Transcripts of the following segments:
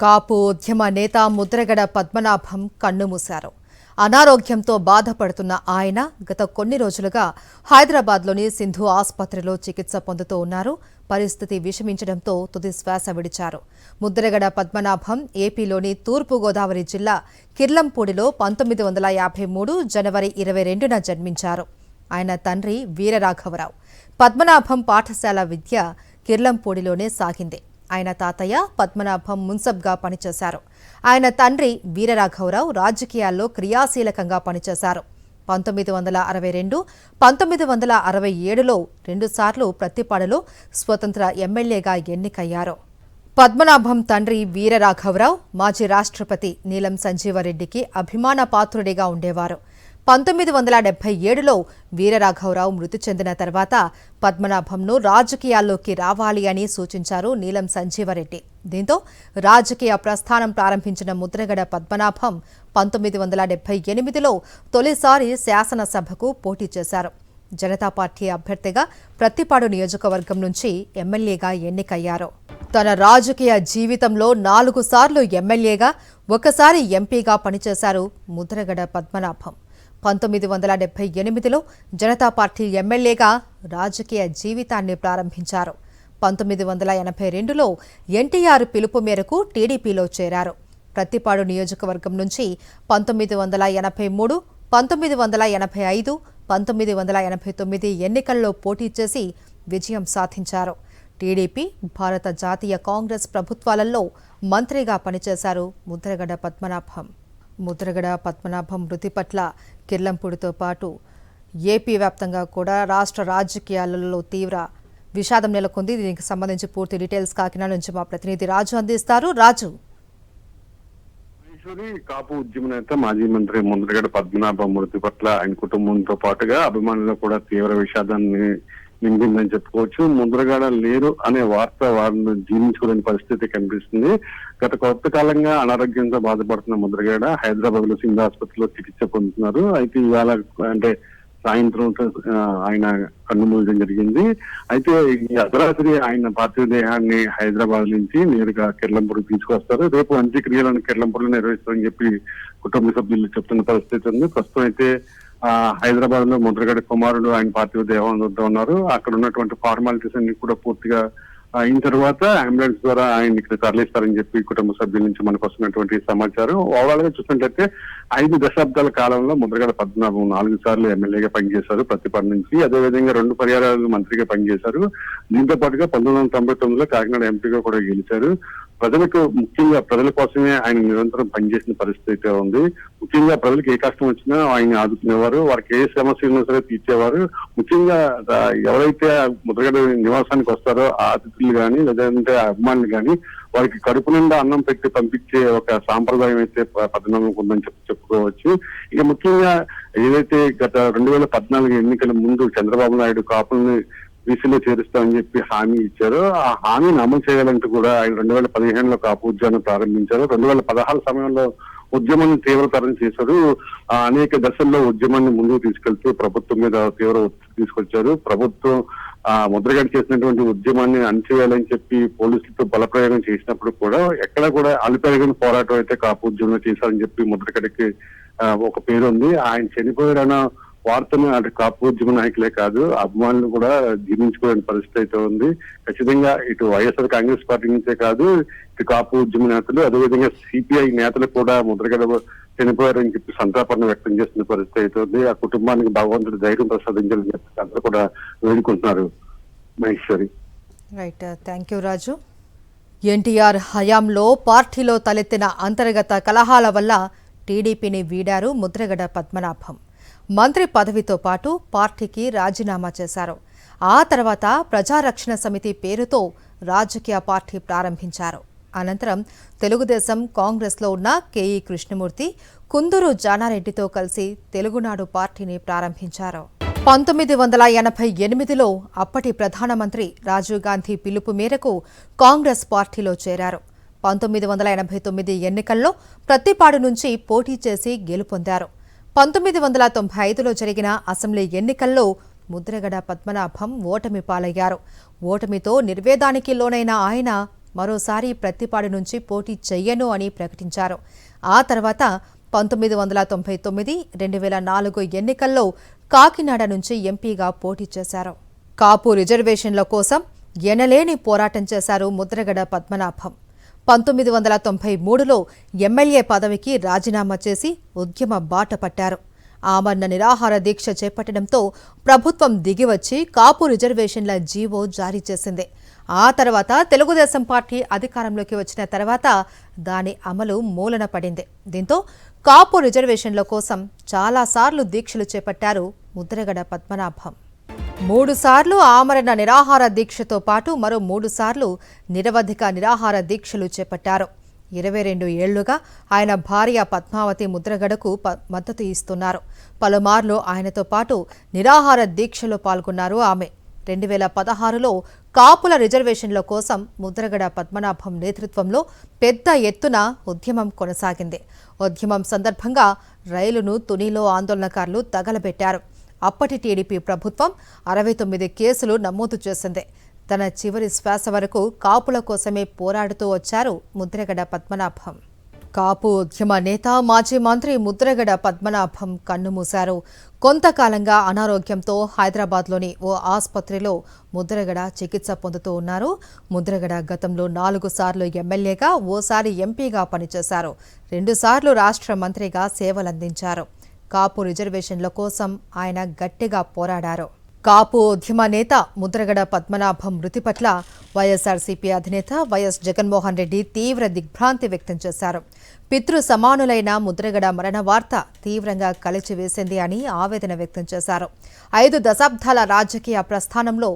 కాపు ఉద్యమ నేత ముద్రగడ పద్మనాభం కన్నుమూశారు. అనారోగ్యంతో బాధపడుతున్న ఆయన గత కొన్ని రోజులుగా హైదరాబాద్లోని సింధు ఆసుపత్రిలో చికిత్స పొందుతూ ఉన్నారు. పరిస్థితి విషమించడంతో తుది శ్వాస విడిచారు. ముద్రగడ పద్మనాభం ఏపీలోని తూర్పు గోదావరి జిల్లా కిర్లంపూడిలో 1953 జనవరి 22న జన్మించారు. ఆయన తండ్రి వీరరాఘవరావు. పద్మనాభం పాఠశాల విద్య కిర్లంపూడిలోనే సాగింది. ఆయన తాతయ్య పద్మనాభం మున్సబ్గా పనిచేశారు. ఆయన తండ్రి వీరరాఘవరావు రాజకీయాల్లో క్రియాశీలకంగా పనిచేశారు. 1962, 1967లో రెండుసార్లు ప్రత్తిపాడులో స్వతంత్ర ఎమ్మెల్యేగా ఎన్నికయ్యారు. పద్మనాభం తండ్రి వీరరాఘవరావు మాజీ రాష్ట్రపతి నీలం సంజీవరెడ్డికి అభిమాన పాత్రుడిగా ఉండేవారు. 1977లో వీరరాఘవరావు మృతి చెందిన తర్వాత పద్మనాభంను రాజకీయాల్లోకి రావాలి అని సూచించారు నీలం సంజీవరెడ్డి. దీంతో రాజకీయ ప్రస్థానం ప్రారంభించిన ముద్రగడ పద్మనాభం 1978లో తొలిసారి శాసనసభకు పోటీ చేశారు. జనతా పార్టీ అభ్యర్థిగా ప్రత్తిపాడు నియోజకవర్గం నుంచి ఎమ్మెల్యేగా ఎన్నికయ్యారు. తన రాజకీయ జీవితంలో 4 సార్లు ఎమ్మెల్యేగా, ఒకసారి ఎంపీగా పనిచేశారు ముద్రగడ పద్మనాభం. 1978లో జనతా పార్టీ ఎమ్మెల్యేగా రాజకీయ జీవితాన్ని ప్రారంభించారు. 1982లో ఎన్టీఆర్ పిలుపు మేరకు టీడీపీలో చేరారు. ప్రత్తిపాడు నియోజకవర్గం నుంచి 1983, 1985, 1989 ఎన్నికల్లో పోటీ చేసి విజయం సాధించారు. టీడీపీ, భారత జాతీయ కాంగ్రెస్ ప్రభుత్వాలలో మంత్రిగా పనిచేశారు ముద్రగడ పద్మనాభం. ముద్రగడ పద్మనాభం మృతి పట్ల కిర్లంపూడితో పాటు ఏపీ వ్యాప్తంగా కూడా రాష్ట్ర రాజకీయాలలో తీవ్ర విషాదం నెలకొంది. దీనికి సంబంధించి పూర్తి డీటెయిల్స్ కాకినాడ నుంచి మా ప్రతినిధి రాజు అందిస్తారు. రాజు, కాపు ఉద్యమ నేత మాజీ మంత్రి ముద్రగడ పద్మనాభం మృతి పట్ల ఆయన కుటుంబంతో పాటుగా అభిమానులు కూడా తీవ్ర విషాదాన్ని నింపిందని చెప్పుకోవచ్చు. ముద్రగడ లేరు అనే వార్త వారిని జీర్ణించుకోలేని పరిస్థితి కనిపిస్తుంది. గత కొంతకాలంగా అనారోగ్యంతో బాధపడుతున్న ముద్రగడ హైదరాబాద్ లో సింధు ఆసుపత్రిలో చికిత్స పొందుతున్నారు. అయితే ఇవాళ అంటే సాయంత్రం ఆయన కన్నుమూయడం జరిగింది. అయితే ఈ అర్ధరాత్రి ఆయన పార్థివ దేహాన్ని హైదరాబాద్ నుంచి నేరుగా కిర్లంపూడికి తీసుకొస్తారు. రేపు అంత్యక్రియలను కిర్లంపూడిలో నిర్వహిస్తారని చెప్పి కుటుంబ సభ్యులు చెప్తున్న పరిస్థితి ఉంది. ప్రస్తుతం అయితే హైదరాబాద్ లో ముద్రగడ కుమారుడు ఆయన పార్థివ దేహం వద్ద ఉన్నారు. అక్కడ ఉన్నటువంటి ఫార్మాలిటీస్ అన్ని కూడా పూర్తిగా అయిన తర్వాత అంబులెన్స్ ద్వారా ఆయన ఇక్కడ తరలిస్తారని చెప్పి కుటుంబ సభ్యుల నుంచి మనకు వస్తున్నటువంటి సమాచారం. ఓవరాల్ గా చూసినట్లయితే 5 దశాబ్దాల కాలంలో ముద్రగడ పద్మనాభం 4 సార్లు ఎమ్మెల్యేగా పనిచేశారు ప్రతిపాడు నుంచి. అదేవిధంగా 2 పర్యాయాలు మంత్రిగా పనిచేశారు. దీంతో పాటుగా 1999లో కాకినాడ ఎంపీగా కూడా గెలిచారు. ప్రజలకు ముఖ్యంగా ప్రజల కోసమే ఆయన నిరంతరం పనిచేసిన పరిస్థితి అయితే ఉంది. ముఖ్యంగా ప్రజలకు ఏ కష్టం వచ్చినా ఆయన ఆదుకునేవారు. వారికి ఏ సమస్య ఉన్నా సరే తీర్చేవారు. ముఖ్యంగా ఎవరైతే ముద్రగడ నివాసానికి వస్తారో ఆ అతిథులు కానీ లేదంటే అభిమానులు కానీ వారికి కడుపు నిండా అన్నం పెట్టి పంపించే ఒక సాంప్రదాయం అయితే పద్మనాభంకు ఉందని చెప్పుకోవచ్చు. ఇక ముఖ్యంగా ఏదైతే గత 2014 ఎన్నికల ముందు చంద్రబాబు నాయుడు కాపుల్ని బీసీలో చేరుస్తామని చెప్పి హామీ ఇచ్చారు. ఆ హామీని అమలు చేయాలంటూ కూడా ఆయన 2015లో కాపు ఉద్యమాన్ని ప్రారంభించారు. 2016 సమయంలో ఉద్యమాన్ని తీవ్రతరం చేశారు. అనేక దశల్లో ఉద్యమాన్ని ముందుకు తీసుకెళ్తూ ప్రభుత్వం మీద తీవ్ర ఒత్తిడి తీసుకొచ్చారు. ప్రభుత్వం ముద్రగడ చేసినటువంటి ఉద్యమాన్ని అణచివేయాలని చెప్పి పోలీసులతో బలప్రయోగం చేసినప్పుడు కూడా ఎక్కడ కూడా అలుపెరగని పోరాటం అయితే కాపు ఉద్యమంలో చేశారని చెప్పి ముద్రగడకి ఒక పేరు ఉంది. ఆయన చనిపోయారన్న వార్తను అటు కాపు ఉద్యమ నాయకులే కాదు అభిమానులు కూడా జీర్ణించుకోలేని పరిస్థితి అయితే ఉంది. ఖచ్చితంగా ఇటు వైఎస్ఆర్ కాంగ్రెస్ పార్టీ నుంచే కాదు ఇటు కాపు ఉద్యమ నేతలు అదేవిధంగా సిపిఐ నేతలు కూడా ముద్రగడ చనిపోయారని చెప్పి సంతాపాన్ని వ్యక్తం చేస్తున్న పరిస్థితి అయితే ఉంది. ఆ కుటుంబానికి భగవంతుడు ధైర్యం ప్రసాదించాలని చెప్పి అందరూ కూడా వేడుకుంటున్నారు. మహేశ్వరి. రైట్, థ్యాంక్ యూ రాజు. ఎన్టీఆర్ హయాంలో పార్టీలో తలెత్తిన అంతర్గత కలహాల వల్ల టీడీపీని వీడారు ముద్రగడ పద్మనాభం. మంత్రి పదవితో పాటు పార్టీకి రాజీనామా చేశారు. ఆ తర్వాత ప్రజారక్షణ సమితి పేరుతో రాజకీయ పార్టీ ప్రారంభించారు. అనంతరం తెలుగుదేశం, కాంగ్రెస్లో ఉన్న కేఈ కృష్ణమూర్తి, కుందూరు జానారెడ్డితో కలిసి తెలుగునాడు పార్టీని ప్రారంభించారు. 1988లో అప్పటి ప్రధానమంత్రి రాజీవ్ గాంధీ పిలుపు మేరకు కాంగ్రెస్ పార్టీలో చేరారు. 1989 ఎన్నికల్లో ప్రత్తిపాడు నుంచి పోటీ చేసి గెలుపొందారు. 1995లో జరిగిన అసెంబ్లీ ఎన్నికల్లో ముద్రగడ పద్మనాభం ఓటమి పాలయ్యారు. ఓటమితో నిర్వేదానికి లోనైన ఆయన మరోసారి ప్రత్తిపాడు నుంచి పోటీ చెయ్యను అని ప్రకటించారు. ఆ తర్వాత 1999, 2004 ఎన్నికల్లో కాకినాడ నుంచి ఎంపీగా పోటీ చేశారు. కాపు రిజర్వేషన్ల కోసం ఎనలేని పోరాటం చేశారు ముద్రగడ పద్మనాభం. 1993లో ఎమ్మెల్యే పదవికి రాజీనామా చేసి ఉద్యమ బాట పట్టారు. ఆమరణ నిరాహార దీక్ష చేపట్టడంతో ప్రభుత్వం దిగివచ్చి కాపు రిజర్వేషన్ల జీవో జారీ చేసింది. ఆ తర్వాత తెలుగుదేశం పార్టీ అధికారంలోకి వచ్చిన తర్వాత దాని అమలు మూలన పడింది. దీంతో కాపు రిజర్వేషన్ల కోసం చాలాసార్లు దీక్షలు చేపట్టారు ముద్రగడ పద్మనాభం. 3 సార్లు ఆమరణ నిరాహార దీక్షతో పాటు మరో 3 సార్లు నిరవధిక నిరాహార దీక్షలు చేపట్టారు. 22 ఏళ్లుగా ఆయన భార్య పద్మావతి ముద్రగడకు మద్దతు ఇస్తున్నారు. పలుమార్లు ఆయనతో పాటు నిరాహార దీక్షలో పాల్గొన్నారు ఆమె. 2016లో కాపుల రిజర్వేషన్ల కోసం ముద్రగడ పద్మనాభం నేతృత్వంలో పెద్ద ఎత్తున ఉద్యమం కొనసాగింది. ఉద్యమం సందర్భంగా రైలును తునిలో ఆందోళనకారులు తగలబెట్టారు. అప్పటి టీడీపీ ప్రభుత్వం 69 కేసులు నమోదు చేసింది. తన చివరి శ్వాస వరకు కాపుల కోసమే పోరాడుతూ వచ్చారు ముద్రగడ పద్మనాభం. కాపు ఉద్యమ నేత మాజీ మంత్రి ముద్రగడ పద్మనాభం కన్నుమూశారు. కొంతకాలంగా అనారోగ్యంతో హైదరాబాద్లోని ఓ ఆసుపత్రిలో ముద్రగడ చికిత్స పొందుతూ ఉన్నారు. ముద్రగడ గతంలో 4 సార్లు ఎమ్మెల్యేగా, ఓసారి ఎంపీగా పనిచేశారు. 2 సార్లు రాష్ట్ర మంత్రిగా సేవలందించారు. కాపు రిజర్వేషన్ల కోసం ఆయన గట్టిగా పోరాడారు. కాపు ఉద్యమ నేత ముద్రగడ పద్మనాభం మృతి పట్ల వైఎస్ఆర్సీపీ అధినేత వైఎస్ జగన్మోహన్ రెడ్డి తీవ్ర దిగ్భ్రాంతి వ్యక్తం చేశారు. పితృ సమానులైన ముద్రగడ మరణ వార్త తీవ్రంగా కలిచివేసింది అని ఆవేదన వ్యక్తం చేశారు. 5 దశాబ్దాల రాజకీయ ప్రస్థానంలో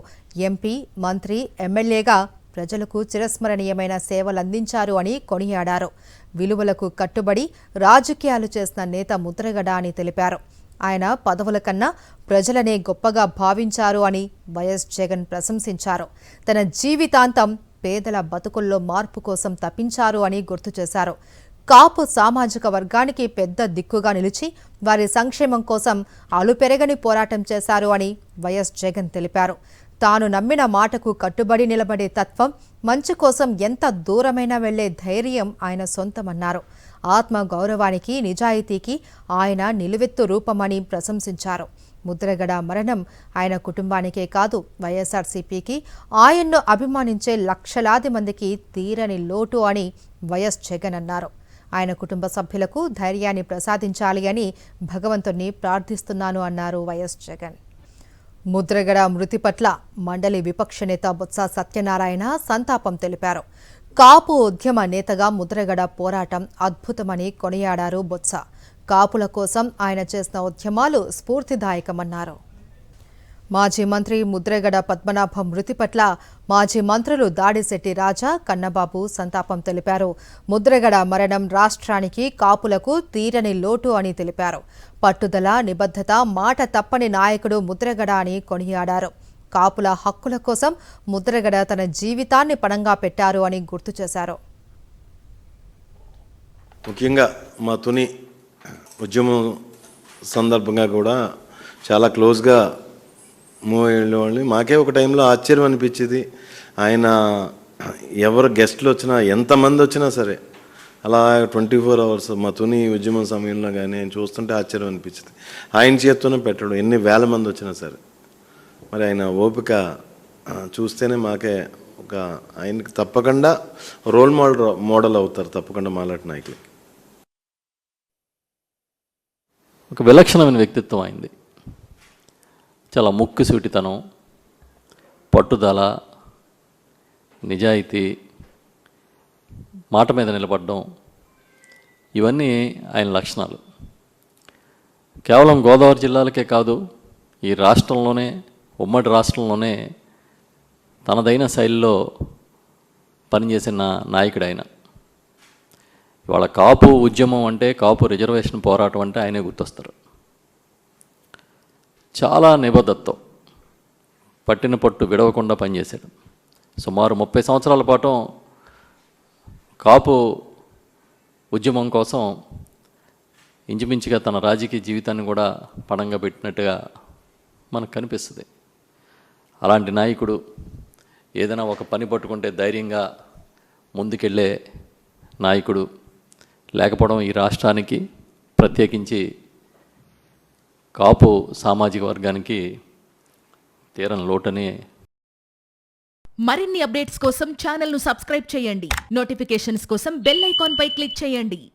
ఎంపీ, మంత్రి, ఎమ్మెల్యేగా ప్రజలకు చిరస్మరణీయమైన సేవలందించారు అని కొనియాడారు. విలువలకు కట్టుబడి రాజకీయాలు చేసిన నేత ముద్రగడ అని తెలిపారు. ఆయన పదవుల కన్నా ప్రజలనే గొప్పగా భావించారు అని వైఎస్ జగన్ ప్రశంసించారు. తన జీవితాంతం పేదల బతుకుల్లో మార్పు కోసం తపించారు అని గుర్తు చేశారు. కాపు సామాజిక వర్గానికి పెద్ద దిక్కుగా నిలిచి వారి సంక్షేమం కోసం అలుపెరగని పోరాటం చేశారు అని వైఎస్ జగన్ తెలిపారు. తాను నమ్మిన మాటకు కట్టుబడి నిలబడే తత్వం, మంచి కోసం ఎంత దూరమైనా వెళ్లే ధైర్యం ఆయన సొంతమన్నారు. ఆత్మ గౌరవానికి, నిజాయితీకి ఆయన నిలువెత్తు రూపమని ప్రశంసించారు. ముద్రగడ మరణం ఆయన కుటుంబానికే కాదు, వైఎస్ఆర్సీపీకి, ఆయన్ను అభిమానించే లక్షలాది మందికి తీరని లోటు అని వైఎస్ జగన్ అన్నారు. ఆయన కుటుంబ సభ్యులకు ధైర్యాన్ని ప్రసాదించాలి అని భగవంతుణ్ణి ప్రార్థిస్తున్నాను అన్నారు వైఎస్ జగన్. ముద్రగడ మృతి పట్ల మండలి విపక్ష నేత బొత్స సత్యనారాయణ సంతాపం తెలిపారు. కాపు ఉద్యమ నేతగా ముద్రగడ పోరాటం అద్భుతమని కొనియాడారు బొత్స. కాపుల కోసం ఆయన చేసిన ఉద్యమాలు స్ఫూర్తిదాయకమన్నారు. మాజీ మంత్రి ముద్రగడ పద్మనాభం మృతి పట్ల మాజీ మంత్రులు దాడిశెట్టి రాజా, కన్నబాబు సంతాపం తెలిపారు. ముద్రగడ మరణం రాష్ట్రానికి, కాపులకు తీరని లోటు అని తెలిపారు. పట్టుదల, నిబద్ధత, మాట తప్పని నాయకుడు ముద్రగడ అని కొనియాడారు. కాపుల హక్కుల కోసం ముద్రగడ తన జీవితాన్ని పణంగా పెట్టారు అని గుర్తు చేశారు. ముఖ్యంగా మా తుని ఉద్యమం సందర్భంగా కూడా చాలా క్లోజ్గా మూవ్ అయ్యేవాళ్ళు. మాకే ఒక టైంలో ఆశ్చర్యం అనిపించేది. ఆయన ఎవరు గెస్ట్లు వచ్చినా, ఎంతమంది వచ్చినా సరే అలా 24 అవర్స్ మా తుని ఉద్యమం సమయంలో కానీ ఆయన చూస్తుంటే ఆశ్చర్యం అనిపించింది. ఆయన చేత్తోనే పెట్టడం, ఎన్ని వేల మంది వచ్చినా సరే. మరి ఆయన ఓపిక చూస్తేనే మాకే ఒక ఆయనకి తప్పకుండా రోల్ మోడల్ అవుతారు తప్పకుండా మాలాంటి నాయకులకి. ఒక విలక్షణమైన వ్యక్తిత్వం అయింది. చాలా ముక్కుసూటితనం, పట్టుదల, నిజాయితీ, మాట మీద నిలబడడం, ఇవన్నీ ఆయన లక్షణాలు. కేవలం గోదావరి జిల్లాలకే కాదు, ఈ రాష్ట్రంలోనే, ఉమ్మడి రాష్ట్రంలోనే తనదైన శైలిలో పనిచేసిన నాయకుడు ఆయన. ఇవాళ కాపు ఉద్యమం అంటే, కాపు రిజర్వేషన్ పోరాటం అంటే ఆయనే గుర్తొస్తారు. చాలా నిబద్ధతతో పట్టిన పట్టు విడవకుండా పనిచేశాడు. సుమారు 30 సంవత్సరాల పాటు కాపు ఉద్యమం కోసం ఇంచుమించుగా తన రాజకీయ జీవితాన్ని కూడా పణంగా పెట్టినట్టుగా మనకు కనిపిస్తుంది. అలాంటి నాయకుడు ఏదైనా ఒక పని పట్టుకుంటే ధైర్యంగా ముందుకెళ్ళే నాయకుడు లేకపోవడం ఈ రాష్ట్రానికి, ప్రత్యేకించి కాపు సామాజిక వర్గానికి తీరని లోటని. మరిన్ని అప్డేట్స్ కోసం ఛానల్ను సబ్స్క్రైబ్ చేయండి. నోటిఫికేషన్స్ కోసం బెల్ ఐకాన్పై క్లిక్ చేయండి.